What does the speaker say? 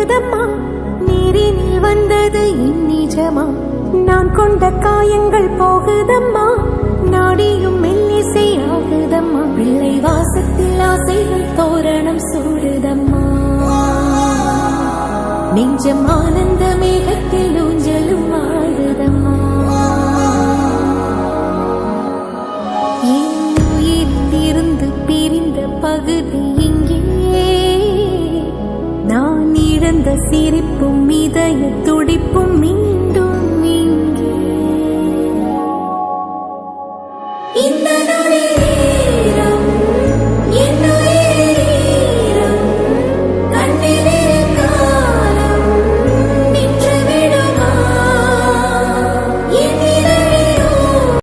தோணுதம்மா, நீரினில் வந்தது நிஜமா. நான் கொண்ட காயங்கள் போகுதம்மா, நாடியும் மெல்லிசை ஆகுதம்மா. பிள்ளை வாசத்தில் ஆசைகள் தோரணம் சூடுதம்மா, நெஞ்சம் ஆனந்த மேகத்தில் ஊஞ்சலும் ஆடுதம்மா. என் உயிரிலிருந்து பிரிந்த பகுதி இங்கே, நான் இழந்த சிரிப்பும் இதய துடிப்பும் மீண்டும் இங்கே. இந்த நாளில்